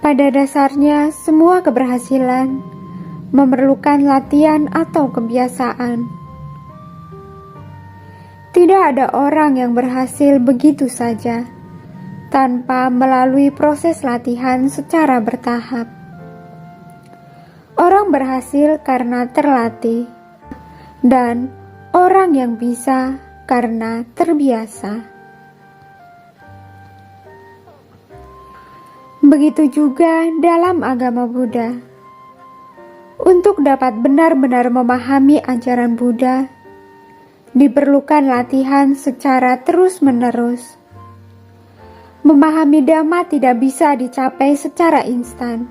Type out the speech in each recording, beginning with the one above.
Pada dasarnya, semua keberhasilan memerlukan latihan atau kebiasaan. Tidak ada orang yang berhasil begitu saja, tanpa melalui proses latihan secara bertahap. Orang berhasil karena terlatih, dan orang yang bisa karena terbiasa. Begitu juga dalam agama Buddha. Untuk dapat benar-benar memahami ajaran Buddha, diperlukan latihan secara terus-menerus. Memahami Dhamma tidak bisa dicapai secara instan.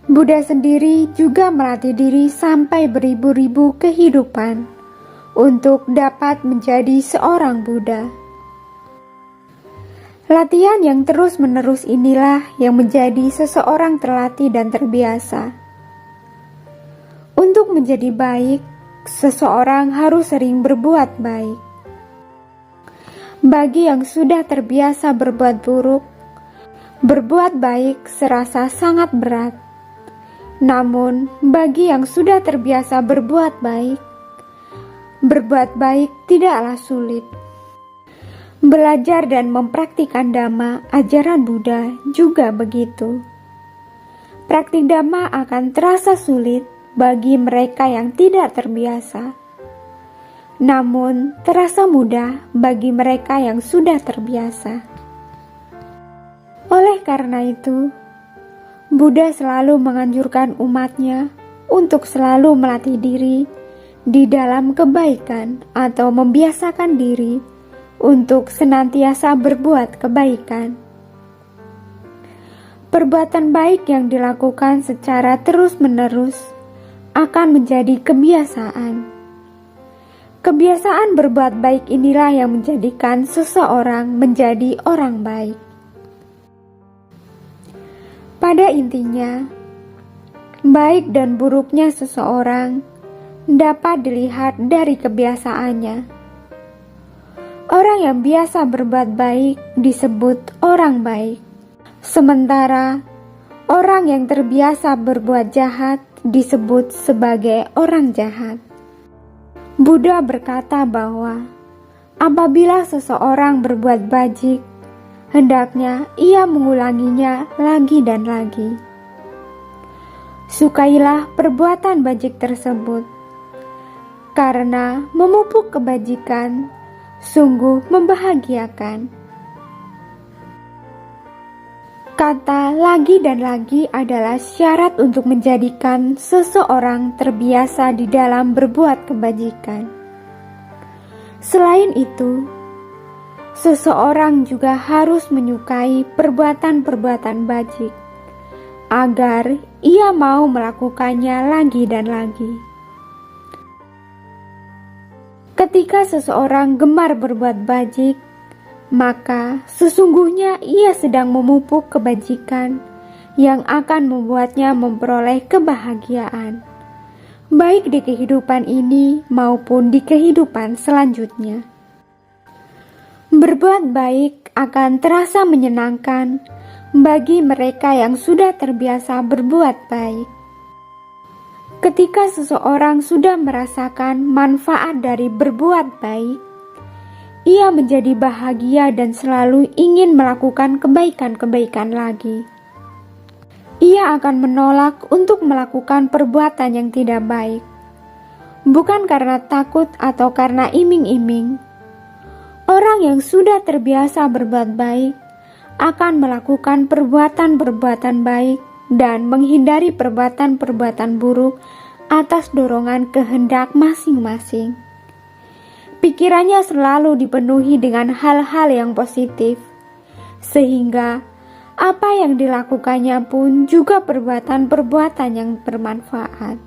Buddha sendiri juga melatih diri sampai beribu-ribu kehidupan untuk dapat menjadi seorang Buddha. Latihan yang terus-menerus inilah yang menjadi seseorang terlatih dan terbiasa. Untuk menjadi baik, seseorang harus sering berbuat baik. Bagi yang sudah terbiasa berbuat buruk, berbuat baik serasa sangat berat. Namun, bagi yang sudah terbiasa berbuat baik tidaklah sulit. Belajar dan mempraktikkan Dhamma, ajaran Buddha juga begitu. Praktik Dhamma akan terasa sulit bagi mereka yang tidak terbiasa, namun terasa mudah bagi mereka yang sudah terbiasa. Oleh karena itu, Buddha selalu menganjurkan umatnya untuk selalu melatih diri di dalam kebaikan atau membiasakan diri untuk senantiasa berbuat kebaikan. Perbuatan baik yang dilakukan secara terus-menerus akan menjadi kebiasaan. Kebiasaan berbuat baik inilah yang menjadikan seseorang menjadi orang baik. Pada intinya, baik dan buruknya seseorang dapat dilihat dari kebiasaannya. Orang yang biasa berbuat baik disebut orang baik, sementara orang yang terbiasa berbuat jahat disebut sebagai orang jahat. Buddha berkata bahwa apabila seseorang berbuat bajik, hendaknya ia mengulanginya lagi dan lagi. Sukailah perbuatan bajik tersebut, karena memupuk kebajikan sungguh membahagiakan. Kata lagi dan lagi adalah syarat untuk menjadikan seseorang terbiasa di dalam berbuat kebajikan. Selain itu, seseorang juga harus menyukai perbuatan-perbuatan bajik, agar ia mau melakukannya lagi dan lagi. Ketika seseorang gemar berbuat bajik, maka sesungguhnya ia sedang memupuk kebajikan yang akan membuatnya memperoleh kebahagiaan, baik di kehidupan ini maupun di kehidupan selanjutnya. Berbuat baik akan terasa menyenangkan bagi mereka yang sudah terbiasa berbuat baik. Ketika seseorang sudah merasakan manfaat dari berbuat baik, ia menjadi bahagia dan selalu ingin melakukan kebaikan-kebaikan lagi. Ia akan menolak untuk melakukan perbuatan yang tidak baik, bukan karena takut atau karena iming-iming. Orang yang sudah terbiasa berbuat baik akan melakukan perbuatan-perbuatan baik dan menghindari perbuatan-perbuatan buruk atas dorongan kehendak masing-masing. Pikirannya selalu dipenuhi dengan hal-hal yang positif, sehingga apa yang dilakukannya pun juga perbuatan-perbuatan yang bermanfaat.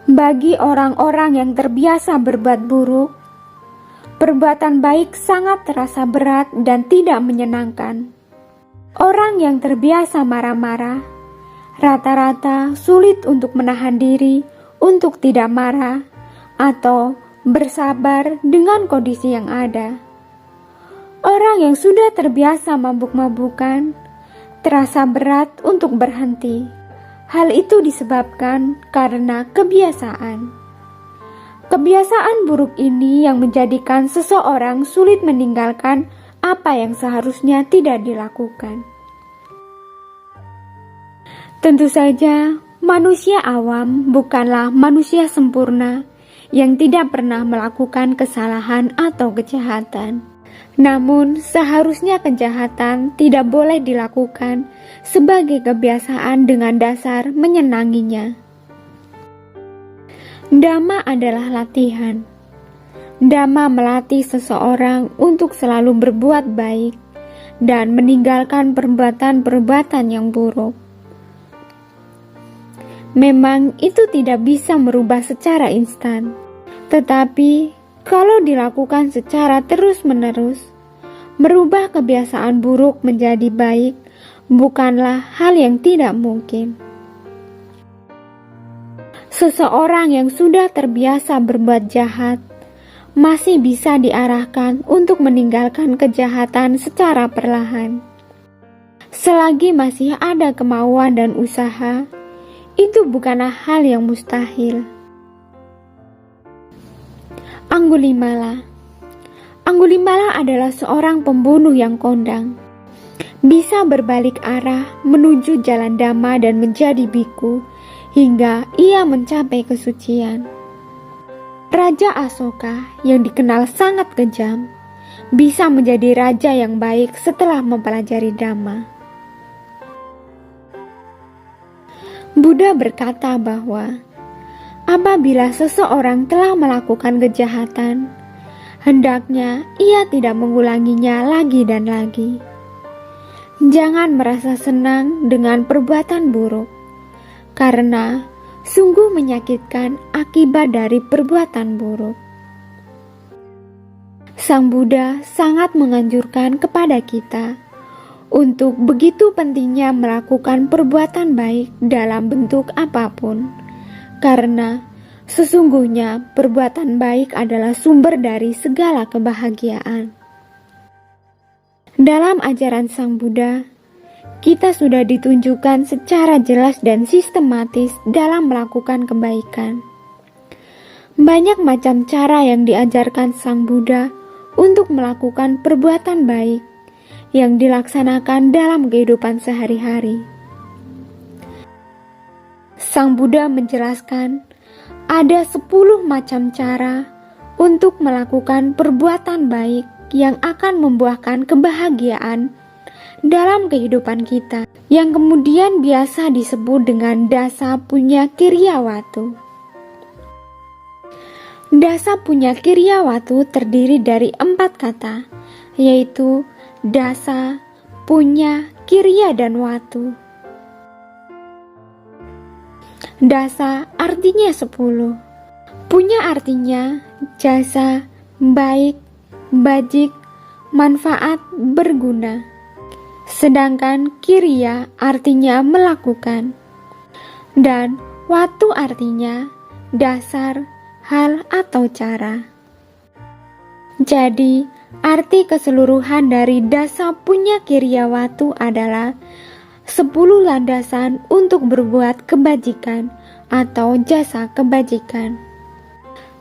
Bagi orang-orang yang terbiasa berbuat buruk, perbuatan baik sangat terasa berat dan tidak menyenangkan. Orang yang terbiasa marah-marah, rata-rata sulit untuk menahan diri untuk tidak marah atau bersabar dengan kondisi yang ada. Orang yang sudah terbiasa mabuk-mabukan terasa berat untuk berhenti. Hal itu disebabkan karena kebiasaan. Kebiasaan buruk ini yang menjadikan seseorang sulit meninggalkan apa yang seharusnya tidak dilakukan. Tentu saja, manusia awam bukanlah manusia sempurna yang tidak pernah melakukan kesalahan atau kejahatan. Namun, seharusnya kejahatan tidak boleh dilakukan sebagai kebiasaan dengan dasar menyenanginya. Dhamma adalah latihan. Dhamma melatih seseorang untuk selalu berbuat baik dan meninggalkan perbuatan-perbuatan yang buruk. Memang itu tidak bisa merubah secara instan, tetapi kalau dilakukan secara terus-menerus, merubah kebiasaan buruk menjadi baik bukanlah hal yang tidak mungkin. Seseorang yang sudah terbiasa berbuat jahat masih bisa diarahkan untuk meninggalkan kejahatan secara perlahan. Selagi masih ada kemauan dan usaha, itu bukanlah hal yang mustahil. Anggulimala adalah seorang pembunuh yang kondang. Bisa berbalik arah menuju jalan Dhamma dan menjadi biku hingga ia mencapai kesucian. Raja Asoka yang dikenal sangat kejam bisa menjadi raja yang baik setelah mempelajari Dhamma. Buddha berkata bahwa apabila seseorang telah melakukan kejahatan, hendaknya ia tidak mengulanginya lagi dan lagi. Jangan merasa senang dengan perbuatan buruk, karena sungguh menyakitkan akibat dari perbuatan buruk. Sang Buddha sangat menganjurkan kepada kita untuk begitu pentingnya melakukan perbuatan baik dalam bentuk apapun, karena sesungguhnya perbuatan baik adalah sumber dari segala kebahagiaan. Dalam ajaran Sang Buddha, kita sudah ditunjukkan secara jelas dan sistematis dalam melakukan kebaikan. Banyak macam cara yang diajarkan Sang Buddha untuk melakukan perbuatan baik yang dilaksanakan dalam kehidupan sehari-hari. Sang Buddha menjelaskan ada 10 macam cara untuk melakukan perbuatan baik yang akan membuahkan kebahagiaan dalam kehidupan kita, yang kemudian biasa disebut dengan dasa punya kiryawatu. Dasa punya kiryawatu terdiri dari 4 kata, yaitu dasa, punya, kirya, dan watu. Dasa artinya 10. Punya artinya jasa, baik, bajik, manfaat, berguna. Sedangkan kirya artinya melakukan. Dan watu artinya dasar, hal, atau cara. Jadi, arti keseluruhan dari dasa punya kiryawatu adalah 10 landasan untuk berbuat kebajikan atau jasa kebajikan.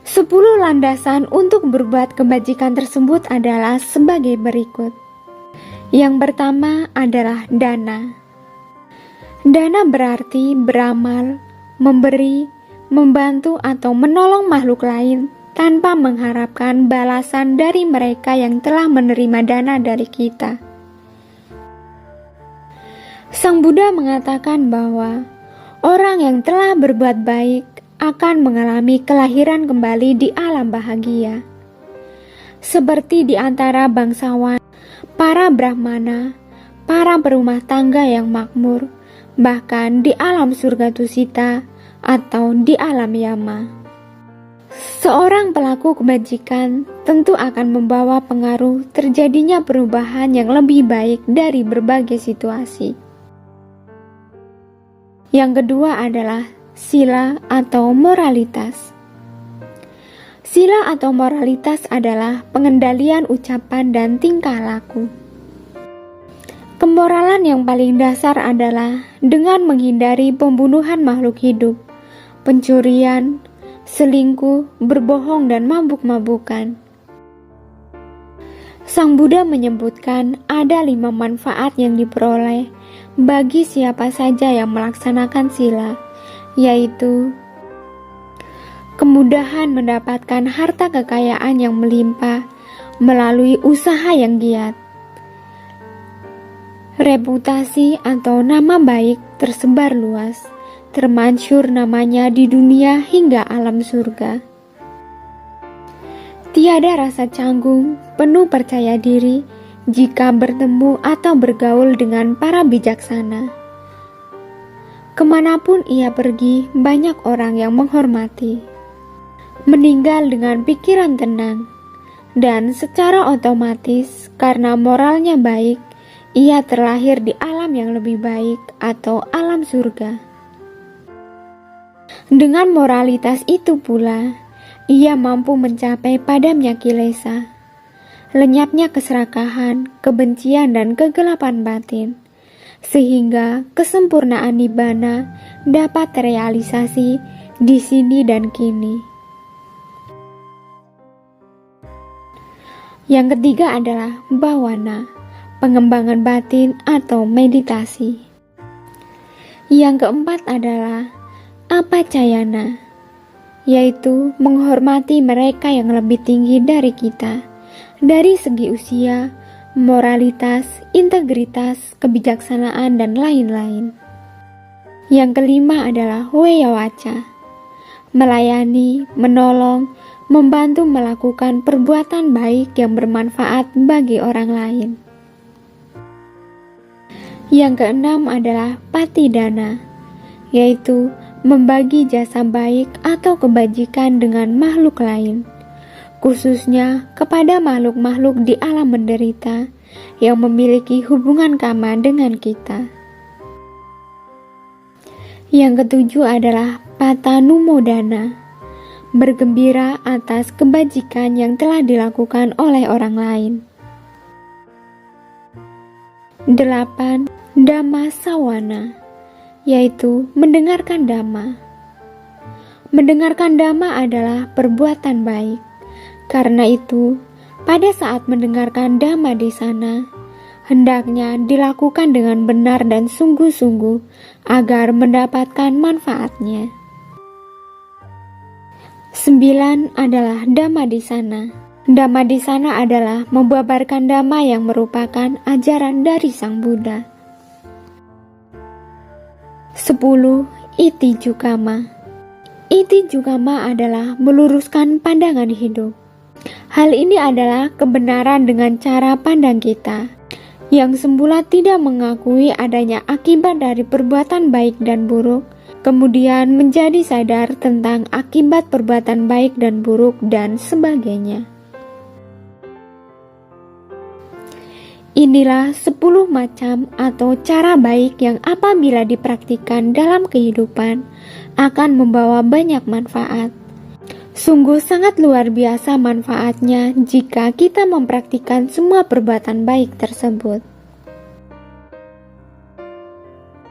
10 landasan untuk berbuat kebajikan tersebut adalah sebagai berikut. Yang pertama adalah dana. Dana berarti beramal, memberi, membantu atau menolong makhluk lain tanpa mengharapkan balasan dari mereka yang telah menerima dana dari kita. Sang Buddha mengatakan bahwa orang yang telah berbuat baik akan mengalami kelahiran kembali di alam bahagia. Seperti di antara bangsawan, para brahmana, para berumah tangga yang makmur, bahkan di alam surga tusita atau di alam yama. Seorang pelaku kebajikan tentu akan membawa pengaruh terjadinya perubahan yang lebih baik dari berbagai situasi. Yang kedua adalah sila atau moralitas. Sila atau moralitas adalah pengendalian ucapan dan tingkah laku. Kemoralan yang paling dasar adalah dengan menghindari pembunuhan makhluk hidup, pencurian, selingkuh, berbohong, dan mabuk-mabukan. Sang Buddha menyebutkan ada 5 manfaat yang diperoleh bagi siapa saja yang melaksanakan sila, yaitu kemudahan mendapatkan harta kekayaan yang melimpah melalui usaha yang giat. Reputasi atau nama baik tersebar luas, termasyhur namanya di dunia hingga alam surga. Tiada rasa canggung, penuh percaya diri jika bertemu atau bergaul dengan para bijaksana. Kemanapun ia pergi, banyak orang yang menghormati. Meninggal dengan pikiran tenang, dan secara otomatis karena moralnya baik, ia terlahir di alam yang lebih baik atau alam surga. Dengan moralitas itu pula, ia mampu mencapai padamnya kilesa, lenyapnya keserakahan, kebencian, dan kegelapan batin, sehingga kesempurnaan nibbana dapat terrealisasi di sini dan kini. Yang ketiga adalah bhawana, pengembangan batin atau meditasi. Yang keempat adalah apacayana, yaitu menghormati mereka yang lebih tinggi dari kita, dari segi usia, moralitas, integritas, kebijaksanaan, dan lain-lain. Yang kelima adalah weyawaca, melayani, menolong, membantu melakukan perbuatan baik yang bermanfaat bagi orang lain. Yang keenam adalah patidana, yaitu membagi jasa baik atau kebajikan dengan makhluk lain, khususnya kepada makhluk-makhluk di alam menderita yang memiliki hubungan karma dengan kita. Yang ketujuh adalah patanumodana, bergembira atas kebajikan yang telah dilakukan oleh orang lain. 8. Dhamma sawana, yaitu mendengarkan dhamma. Mendengarkan dhamma adalah perbuatan baik. Karena itu, pada saat mendengarkan dhamma di sana, hendaknya dilakukan dengan benar dan sungguh-sungguh agar mendapatkan manfaatnya. 9 adalah dhamma di sana. Dhamma di sana adalah membabarkan dhamma yang merupakan ajaran dari Sang Buddha. 10. Itijukama. Itijukama adalah meluruskan pandangan hidup. Hal ini adalah kebenaran dengan cara pandang kita, yang semula tidak mengakui adanya akibat dari perbuatan baik dan buruk, kemudian menjadi sadar tentang akibat perbuatan baik dan buruk dan sebagainya. Inilah 10 macam atau cara baik yang apabila dipraktikkan dalam kehidupan akan membawa banyak manfaat. Sungguh sangat luar biasa manfaatnya jika kita mempraktikkan semua perbuatan baik tersebut.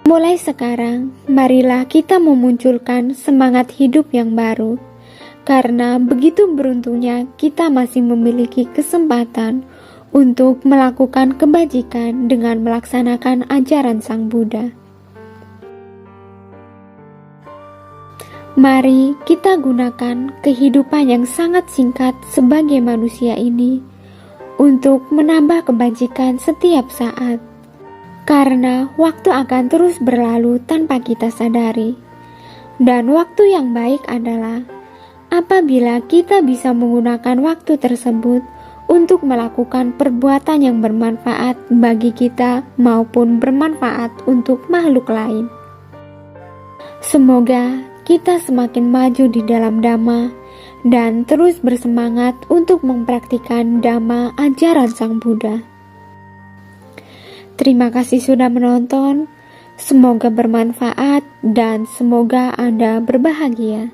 Mulai sekarang, marilah kita memunculkan semangat hidup yang baru, karena begitu beruntungnya kita masih memiliki kesempatan untuk melakukan kebajikan dengan melaksanakan ajaran Sang Buddha. Mari kita gunakan kehidupan yang sangat singkat sebagai manusia ini untuk menambah kebajikan setiap saat, karena waktu akan terus berlalu tanpa kita sadari. Dan waktu yang baik adalah apabila kita bisa menggunakan waktu tersebut untuk melakukan perbuatan yang bermanfaat bagi kita maupun bermanfaat untuk makhluk lain. Semoga kita semakin maju di dalam Dhamma dan terus bersemangat untuk mempraktikkan Dhamma ajaran Sang Buddha. Terima kasih sudah menonton. Semoga bermanfaat dan semoga Anda berbahagia.